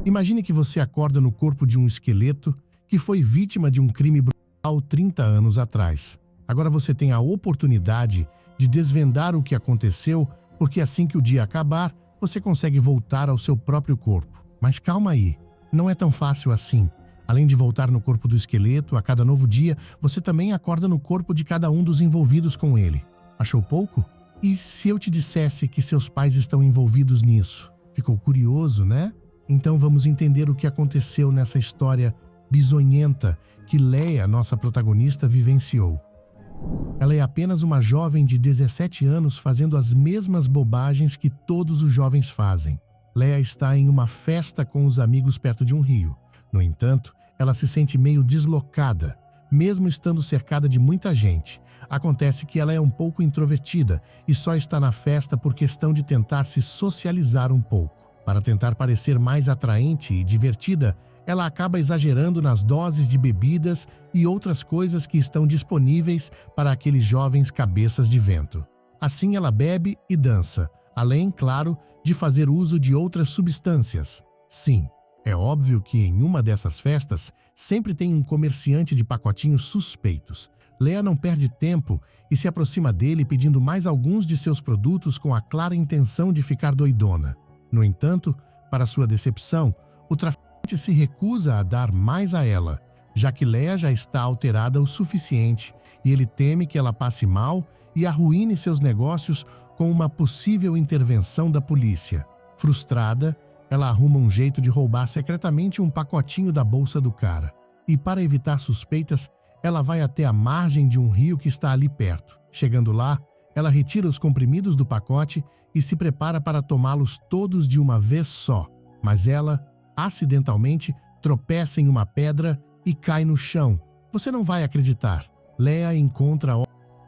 Imagine que você acorda no corpo de um esqueleto que foi vítima de um crime brutal 30 anos atrás. Agora você tem a oportunidade de desvendar o que aconteceu, porque assim que o dia acabar, você consegue voltar ao seu próprio corpo. Mas calma aí, não é tão fácil assim. Além de voltar no corpo do esqueleto, a cada novo dia, você também acorda no corpo de cada um dos envolvidos com ele. Achou pouco? E se eu te dissesse que seus pais estão envolvidos nisso? Ficou curioso, né? Então vamos entender o que aconteceu nessa história bizonhenta que Leia, nossa protagonista, vivenciou. Ela é apenas uma jovem de 17 anos fazendo as mesmas bobagens que todos os jovens fazem. Leia está em uma festa com os amigos perto de um rio. No entanto, ela se sente meio deslocada, mesmo estando cercada de muita gente. Acontece que ela é um pouco introvertida e só está na festa por questão de tentar se socializar um pouco. Para tentar parecer mais atraente e divertida, ela acaba exagerando nas doses de bebidas e outras coisas que estão disponíveis para aqueles jovens cabeças de vento. Assim ela bebe e dança, além, claro, de fazer uso de outras substâncias. Sim, é óbvio que em uma dessas festas sempre tem um comerciante de pacotinhos suspeitos. Leia não perde tempo e se aproxima dele pedindo mais alguns de seus produtos com a clara intenção de ficar doidona. No entanto, para sua decepção, o traficante se recusa a dar mais a ela, já que Leia já está alterada o suficiente e ele teme que ela passe mal e arruine seus negócios com uma possível intervenção da polícia. Frustrada, ela arruma um jeito de roubar secretamente um pacotinho da bolsa do cara. E para evitar suspeitas, ela vai até a margem de um rio que está ali perto. Chegando lá, ela retira os comprimidos do pacote e se prepara para tomá-los todos de uma vez só. Mas ela, acidentalmente, tropeça em uma pedra e cai no chão. Você não vai acreditar. Leia encontra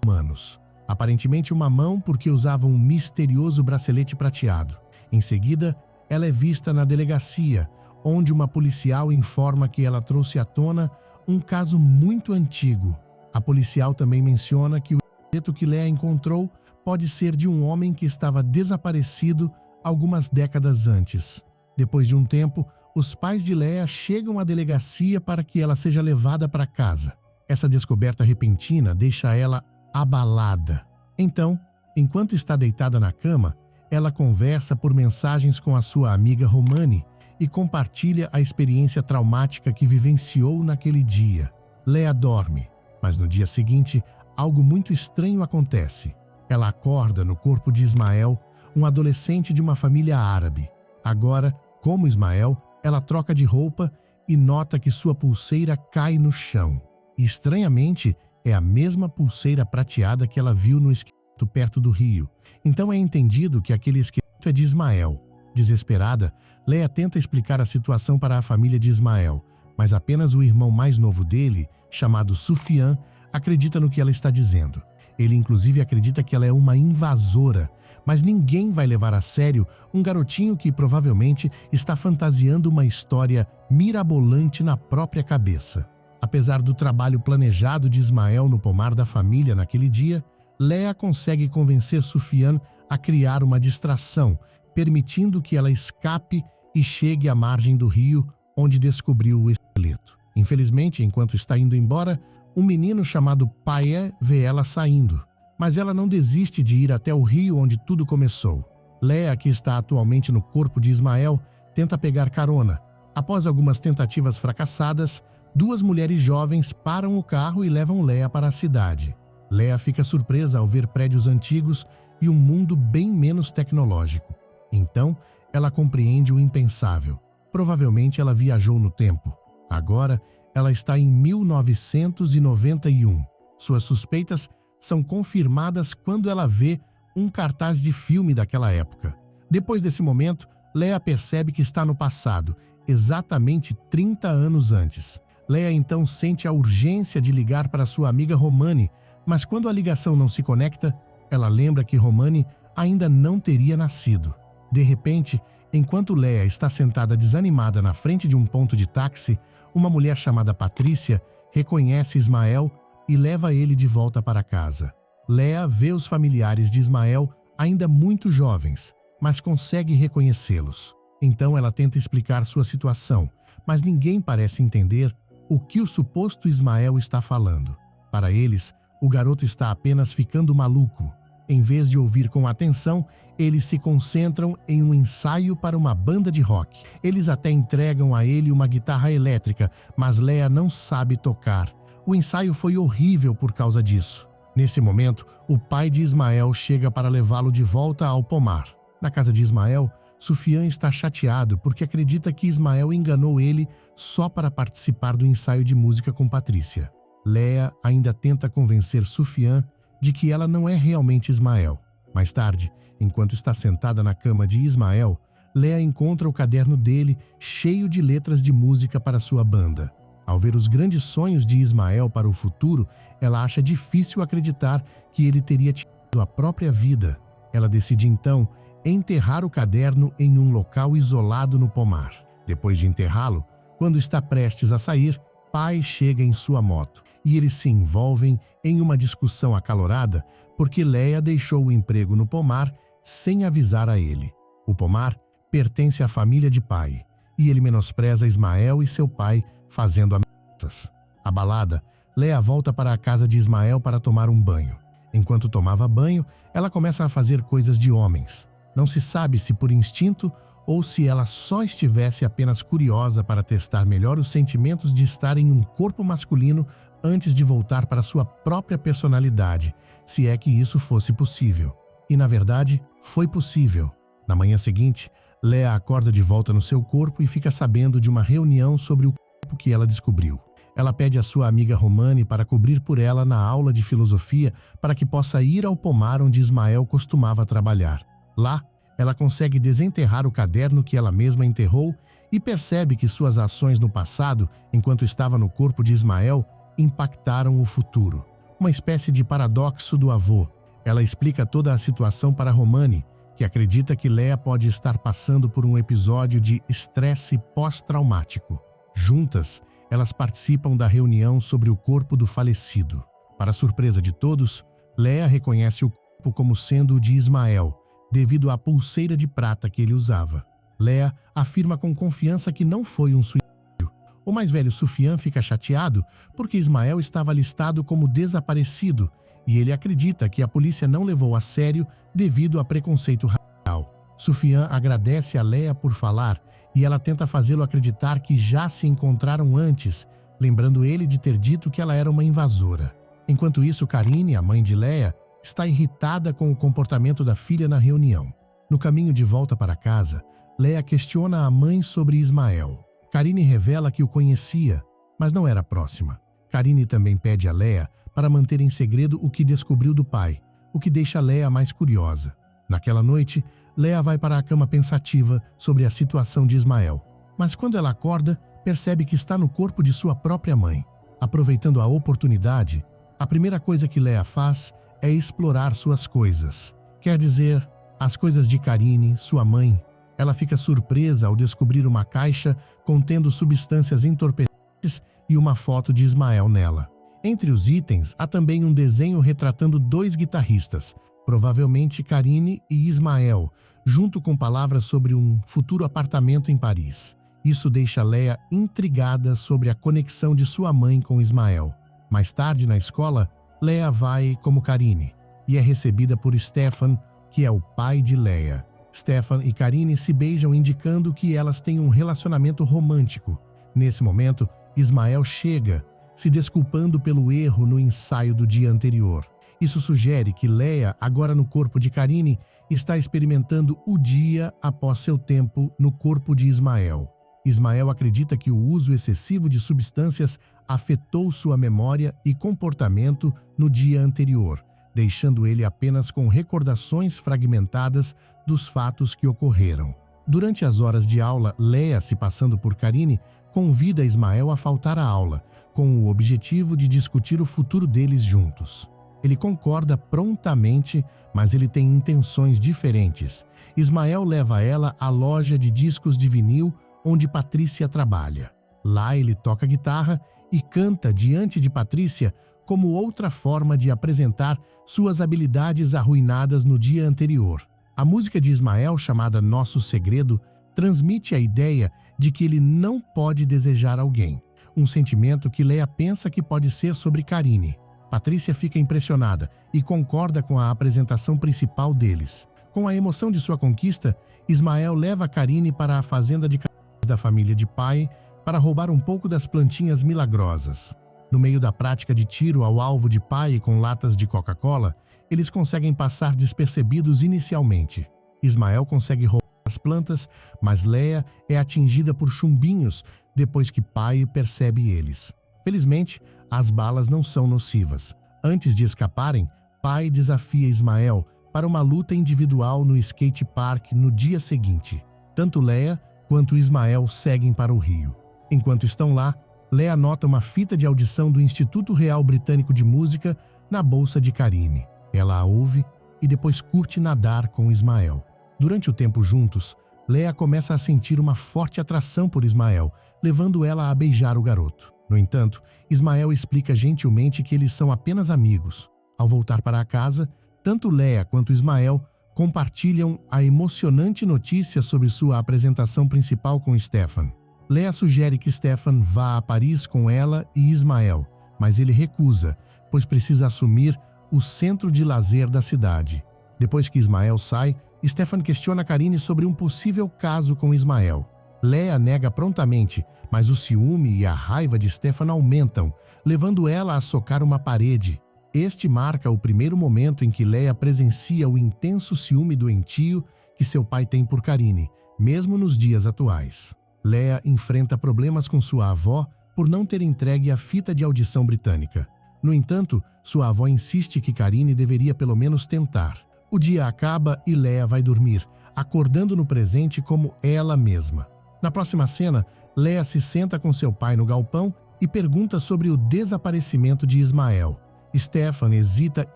humanos. Aparentemente uma mão porque usava um misterioso bracelete prateado. Em seguida, ela é vista na delegacia, onde uma policial informa que ela trouxe à tona um caso muito antigo. A policial também menciona que o esqueleto que Leia encontrou pode ser de um homem que estava desaparecido algumas décadas antes. Depois de um tempo, os pais de Leia chegam à delegacia para que ela seja levada para casa. Essa descoberta repentina deixa ela abalada. Então, enquanto está deitada na cama, ela conversa por mensagens com a sua amiga Romani e compartilha a experiência traumática que vivenciou naquele dia. Leia dorme, mas no dia seguinte, algo muito estranho acontece. Ela acorda no corpo de Ismael, um adolescente de uma família árabe. Agora, como Ismael, ela troca de roupa e nota que sua pulseira cai no chão. E, estranhamente, é a mesma pulseira prateada que ela viu no esqueleto perto do rio. Então é entendido que aquele esqueleto é de Ismael. Desesperada, Leia tenta explicar a situação para a família de Ismael, mas apenas o irmão mais novo dele, chamado Sufian, acredita no que ela está dizendo. Ele inclusive acredita que ela é uma invasora, mas ninguém vai levar a sério um garotinho que provavelmente está fantasiando uma história mirabolante na própria cabeça. Apesar do trabalho planejado de Ismael no pomar da família naquele dia, Leia consegue convencer Sufian a criar uma distração, permitindo que ela escape e chegue à margem do rio, onde descobriu o esqueleto. Infelizmente, enquanto está indo embora, um menino chamado Paé vê ela saindo, mas ela não desiste de ir até o rio onde tudo começou. Leia, que está atualmente no corpo de Ismael, tenta pegar carona. Após algumas tentativas fracassadas, duas mulheres jovens param o carro e levam Leia para a cidade. Leia fica surpresa ao ver prédios antigos e um mundo bem menos tecnológico. Então, ela compreende o impensável. Provavelmente ela viajou no tempo. Agora, ela está em 1991. Suas suspeitas são confirmadas quando ela vê um cartaz de filme daquela época. Depois desse momento, Leia percebe que está no passado, exatamente 30 anos antes. Leia então sente a urgência de ligar para sua amiga Romani, mas quando a ligação não se conecta, ela lembra que Romani ainda não teria nascido. De repente, enquanto Leia está sentada desanimada na frente de um ponto de táxi, uma mulher chamada Patrícia reconhece Ismael e leva ele de volta para casa. Leia vê os familiares de Ismael ainda muito jovens, mas consegue reconhecê-los. Então ela tenta explicar sua situação, mas ninguém parece entender o que o suposto Ismael está falando. Para eles, o garoto está apenas ficando maluco. Em vez de ouvir com atenção, eles se concentram em um ensaio para uma banda de rock. Eles até entregam a ele uma guitarra elétrica, mas Leah não sabe tocar. O ensaio foi horrível por causa disso. Nesse momento, o pai de Ismael chega para levá-lo de volta ao pomar. Na casa de Ismael, Sufian está chateado porque acredita que Ismael enganou ele só para participar do ensaio de música com Patrícia. Leah ainda tenta convencer Sufian de que ela não é realmente Ismael. Mais tarde, enquanto está sentada na cama de Ismael, Leah encontra o caderno dele cheio de letras de música para sua banda. Ao ver os grandes sonhos de Ismael para o futuro, ela acha difícil acreditar que ele teria tido a própria vida. Ela decide então enterrar o caderno em um local isolado no pomar. Depois de enterrá-lo, quando está prestes a sair, pai chega em sua moto e eles se envolvem em uma discussão acalorada porque Leah deixou o emprego no pomar sem avisar a ele. O pomar pertence à família de pai e ele menospreza Ismael e seu pai fazendo ameaças. Abalada, Leah volta para a casa de Ismael para tomar um banho. Enquanto tomava banho, ela começa a fazer coisas de homens. Não se sabe se por instinto ou se ela só estivesse apenas curiosa para testar melhor os sentimentos de estar em um corpo masculino antes de voltar para sua própria personalidade, se é que isso fosse possível. E, na verdade, foi possível. Na manhã seguinte, Leah acorda de volta no seu corpo e fica sabendo de uma reunião sobre o corpo que ela descobriu. Ela pede à sua amiga Romani para cobrir por ela na aula de filosofia para que possa ir ao pomar onde Ismael costumava trabalhar. Lá, ela consegue desenterrar o caderno que ela mesma enterrou e percebe que suas ações no passado, enquanto estava no corpo de Ismael, impactaram o futuro. Uma espécie de paradoxo do avô. Ela explica toda a situação para Romani, que acredita que Leah pode estar passando por um episódio de estresse pós-traumático. Juntas, elas participam da reunião sobre o corpo do falecido. Para surpresa de todos, Leah reconhece o corpo como sendo o de Ismael, devido à pulseira de prata que ele usava. Leah afirma com confiança que não foi um suicídio. O mais velho Sufian fica chateado porque Ismael estava listado como desaparecido e ele acredita que a polícia não levou a sério devido a preconceito racial. Sufian agradece a Leah por falar e ela tenta fazê-lo acreditar que já se encontraram antes, lembrando ele de ter dito que ela era uma invasora. Enquanto isso, Karine, a mãe de Leah, está irritada com o comportamento da filha na reunião. No caminho de volta para casa, Leah questiona a mãe sobre Ismael. Karine revela que o conhecia, mas não era próxima. Karine também pede a Leah para manter em segredo o que descobriu do pai, o que deixa Leah mais curiosa. Naquela noite, Leah vai para a cama pensativa sobre a situação de Ismael, mas quando ela acorda, percebe que está no corpo de sua própria mãe. Aproveitando a oportunidade, a primeira coisa que Leah faz é explorar suas coisas. Quer dizer, as coisas de Karine, sua mãe. Ela fica surpresa ao descobrir uma caixa contendo substâncias entorpecentes e uma foto de Ismael nela. Entre os itens, há também um desenho retratando dois guitarristas, provavelmente Karine e Ismael, junto com palavras sobre um futuro apartamento em Paris. Isso deixa Leah intrigada sobre a conexão de sua mãe com Ismael. Mais tarde, na escola, Leah vai como Karine e é recebida por Stefan, que é o pai de Leah. Stefan e Karine se beijam, indicando que elas têm um relacionamento romântico. Nesse momento, Ismael chega, se desculpando pelo erro no ensaio do dia anterior. Isso sugere que Leah, agora no corpo de Karine, está experimentando o dia após seu tempo no corpo de Ismael. Ismael acredita que o uso excessivo de substâncias afetou sua memória e comportamento no dia anterior, deixando ele apenas com recordações fragmentadas dos fatos que ocorreram. Durante as horas de aula, Leah, se passando por Karine, convida Ismael a faltar à aula, com o objetivo de discutir o futuro deles juntos. Ele concorda prontamente, mas ele tem intenções diferentes. Ismael leva ela à loja de discos de vinil onde Patrícia trabalha. Lá ele toca guitarra e canta diante de Patrícia como outra forma de apresentar suas habilidades arruinadas no dia anterior. A música de Ismael, chamada Nosso Segredo, transmite a ideia de que ele não pode desejar alguém, um sentimento que Leia pensa que pode ser sobre Karine. Patrícia fica impressionada e concorda com a apresentação principal deles. Com a emoção de sua conquista, Ismael leva Karine para a fazenda de da família de pai para roubar um pouco das plantinhas milagrosas. No meio da prática de tiro ao alvo de pai com latas de Coca-Cola, eles conseguem passar despercebidos inicialmente. Ismael consegue roubar as plantas, mas Leia é atingida por chumbinhos depois que pai percebe eles. Felizmente, as balas não são nocivas. Antes de escaparem, pai desafia Ismael para uma luta individual no skate park no dia seguinte. Tanto Leia quanto Ismael seguem para o Rio. Enquanto estão lá, Leia nota uma fita de audição do Instituto Real Britânico de Música na bolsa de Karine. Ela a ouve e depois curte nadar com Ismael. Durante o tempo juntos, Leia começa a sentir uma forte atração por Ismael, levando ela a beijar o garoto. No entanto, Ismael explica gentilmente que eles são apenas amigos. Ao voltar para casa, tanto Leia quanto Ismael compartilham a emocionante notícia sobre sua apresentação principal com Stefan. Leia sugere que Stefan vá a Paris com ela e Ismael, mas ele recusa, pois precisa assumir o centro de lazer da cidade. Depois que Ismael sai, Stefan questiona Karine sobre um possível caso com Ismael. Leia nega prontamente, mas o ciúme e a raiva de Stefan aumentam, levando ela a socar uma parede. Este marca o primeiro momento em que Leia presencia o intenso ciúme doentio que seu pai tem por Karine, mesmo nos dias atuais. Leia enfrenta problemas com sua avó por não ter entregue a fita de audição britânica. No entanto, sua avó insiste que Karine deveria pelo menos tentar. O dia acaba e Leia vai dormir, acordando no presente como ela mesma. Na próxima cena, Leia se senta com seu pai no galpão e pergunta sobre o desaparecimento de Ismael. Stefan hesita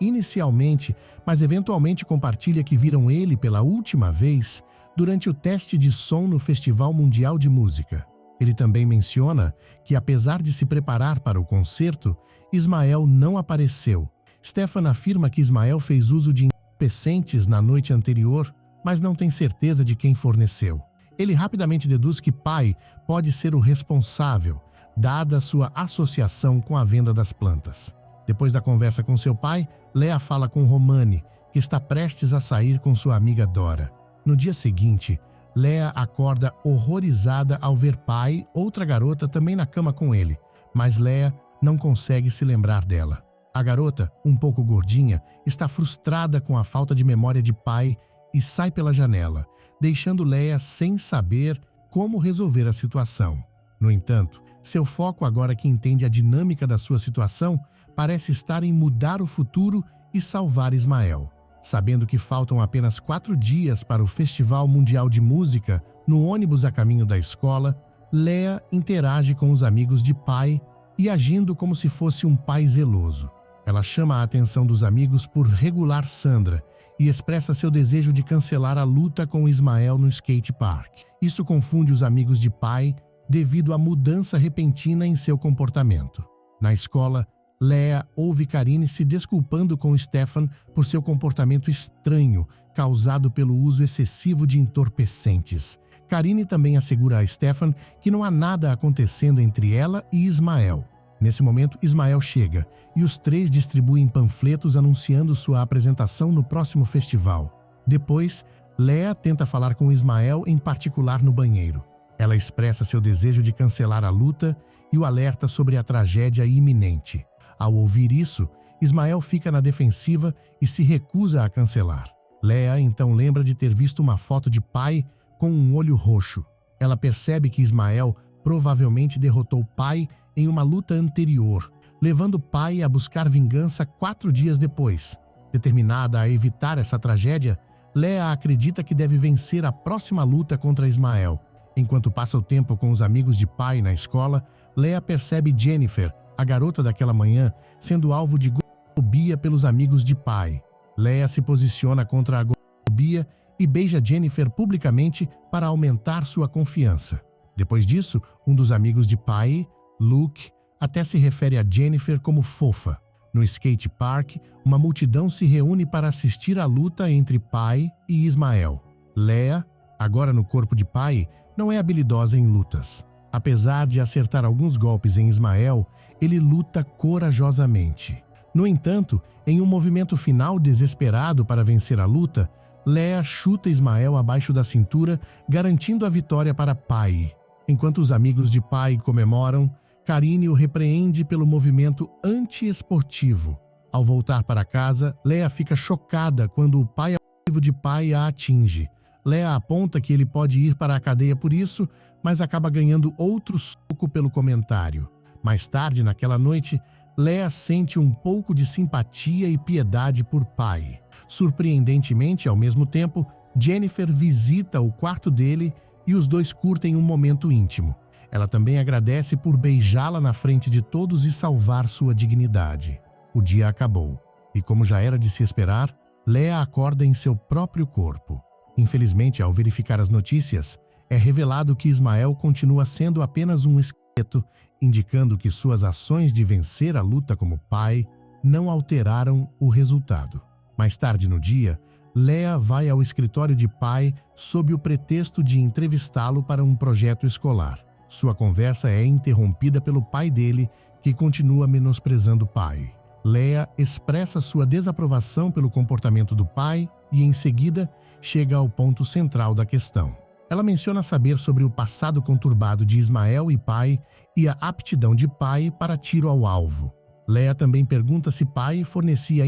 inicialmente, mas eventualmente compartilha que viram ele pela última vez durante o teste de som no Festival Mundial de Música. Ele também menciona que, apesar de se preparar para o concerto, Ismael não apareceu. Stefan afirma que Ismael fez uso de entorpecentes na noite anterior, mas não tem certeza de quem forneceu. Ele rapidamente deduz que pai pode ser o responsável, dada sua associação com a venda das plantas. Depois da conversa com seu pai, Leia fala com Romani, que está prestes a sair com sua amiga Dora. No dia seguinte, Leia acorda horrorizada ao ver pai, outra garota, também na cama com ele, mas Leia não consegue se lembrar dela. A garota, um pouco gordinha, está frustrada com a falta de memória de pai e sai pela janela, deixando Leia sem saber como resolver a situação. No entanto, seu foco, agora que entende a dinâmica da sua situação, parece estar em mudar o futuro e salvar Ismael. Sabendo que faltam apenas 4 dias para o Festival Mundial de Música, no ônibus a caminho da escola, Leia interage com os amigos de pai e agindo como se fosse um pai zeloso. Ela chama a atenção dos amigos por regular Sandra e expressa seu desejo de cancelar a luta com Ismael no skate park. Isso confunde os amigos de pai devido à mudança repentina em seu comportamento. Na escola, Leia ouve Karine se desculpando com Stefan por seu comportamento estranho causado pelo uso excessivo de entorpecentes. Karine também assegura a Stefan que não há nada acontecendo entre ela e Ismael. Nesse momento, Ismael chega e os três distribuem panfletos anunciando sua apresentação no próximo festival. Depois, Leia tenta falar com Ismael, em particular no banheiro. Ela expressa seu desejo de cancelar a luta e o alerta sobre a tragédia iminente. Ao ouvir isso, Ismael fica na defensiva e se recusa a cancelar. Leia então lembra de ter visto uma foto de pai com um olho roxo. Ela percebe que Ismael provavelmente derrotou pai em uma luta anterior, levando pai a buscar vingança 4 dias depois. Determinada a evitar essa tragédia, Leia acredita que deve vencer a próxima luta contra Ismael. Enquanto passa o tempo com os amigos de pai na escola, Leia percebe Jennifer, a garota daquela manhã, sendo alvo de gordofobia pelos amigos de pai. Leia se posiciona contra a gordofobia e beija Jennifer publicamente para aumentar sua confiança. Depois disso, um dos amigos de pai, Luke, até se refere a Jennifer como fofa. No skate park, uma multidão se reúne para assistir à luta entre pai e Ismael. Leia, agora no corpo de pai, não é habilidosa em lutas. Apesar de acertar alguns golpes em Ismael, ele luta corajosamente. No entanto, em um movimento final desesperado para vencer a luta, Leia chuta Ismael abaixo da cintura, garantindo a vitória para Pai. Enquanto os amigos de Pai comemoram, Karine o repreende pelo movimento antiesportivo. Ao voltar para casa, Leia fica chocada quando o pai abusivo de Pai a atinge. Leia aponta que ele pode ir para a cadeia por isso, mas acaba ganhando outro soco pelo comentário. Mais tarde, naquela noite, Leia sente um pouco de simpatia e piedade por Pai. Surpreendentemente, ao mesmo tempo, Jennifer visita o quarto dele e os dois curtem um momento íntimo. Ela também agradece por beijá-la na frente de todos e salvar sua dignidade. O dia acabou, e como já era de se esperar, Leia acorda em seu próprio corpo. Infelizmente, ao verificar as notícias, é revelado que Ismael continua sendo apenas um esqueleto, indicando que suas ações de vencer a luta como pai não alteraram o resultado. Mais tarde no dia, Leia vai ao escritório de Pai sob o pretexto de entrevistá-lo para um projeto escolar. Sua conversa é interrompida pelo pai dele, que continua menosprezando Pai. Leia expressa sua desaprovação pelo comportamento do pai e, em seguida, chega ao ponto central da questão. Ela menciona saber sobre o passado conturbado de Ismael e Pai e a aptidão de Pai para tiro ao alvo. Leia também pergunta se Pai fornecia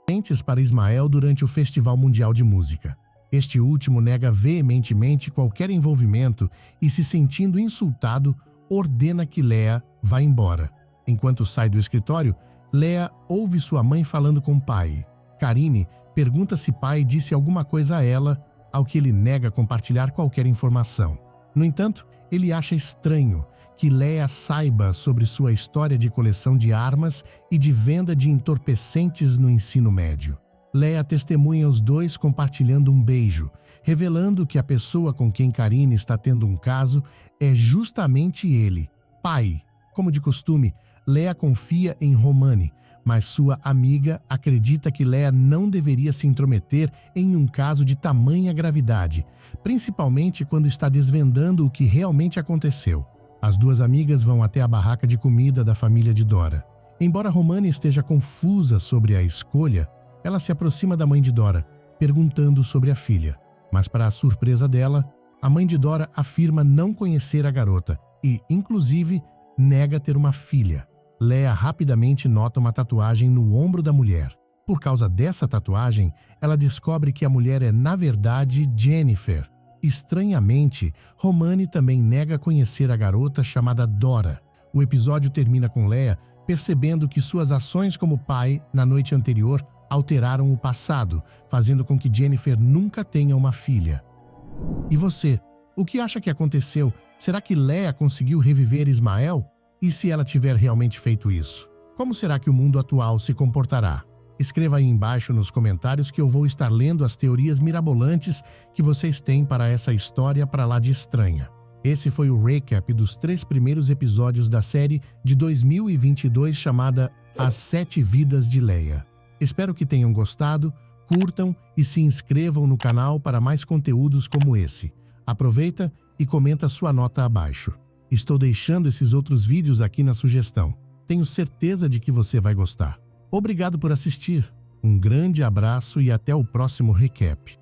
presentes para Ismael durante o Festival Mundial de Música. Este último nega veementemente qualquer envolvimento e, se sentindo insultado, ordena que Leia vá embora. Enquanto sai do escritório, Leia ouve sua mãe falando com Pai. Karine pergunta se Pai disse alguma coisa a ela, ao que ele nega compartilhar qualquer informação. No entanto, ele acha estranho que Leia saiba sobre sua história de coleção de armas e de venda de entorpecentes no ensino médio. Leia testemunha os dois compartilhando um beijo, revelando que a pessoa com quem Karine está tendo um caso é justamente ele, Pai. Como de costume, Leia confia em Romani, mas sua amiga acredita que Leia não deveria se intrometer em um caso de tamanha gravidade, principalmente quando está desvendando o que realmente aconteceu. As duas amigas vão até a barraca de comida da família de Dora. Embora Romani esteja confusa sobre a escolha, ela se aproxima da mãe de Dora, perguntando sobre a filha. Mas, para a surpresa dela, a mãe de Dora afirma não conhecer a garota e, inclusive, nega ter uma filha. Leia rapidamente nota uma tatuagem no ombro da mulher. Por causa dessa tatuagem, ela descobre que a mulher é, na verdade, Jennifer. Estranhamente, Romani também nega conhecer a garota chamada Dora. O episódio termina com Leia percebendo que suas ações como pai, na noite anterior, alteraram o passado, fazendo com que Jennifer nunca tenha uma filha. E você, o que acha que aconteceu? Será que Leia conseguiu reviver Ismael? E se ela tiver realmente feito isso? Como será que o mundo atual se comportará? Escreva aí embaixo nos comentários que eu vou estar lendo as teorias mirabolantes que vocês têm para essa história para lá de estranha. Esse foi o recap dos 3 primeiros episódios da série de 2022 chamada As 7 Vidas de Leia. Espero que tenham gostado, curtam e se inscrevam no canal para mais conteúdos como esse. Aproveita e comenta sua nota abaixo. Estou deixando esses outros vídeos aqui na sugestão. Tenho certeza de que você vai gostar. Obrigado por assistir. Um grande abraço e até o próximo recap.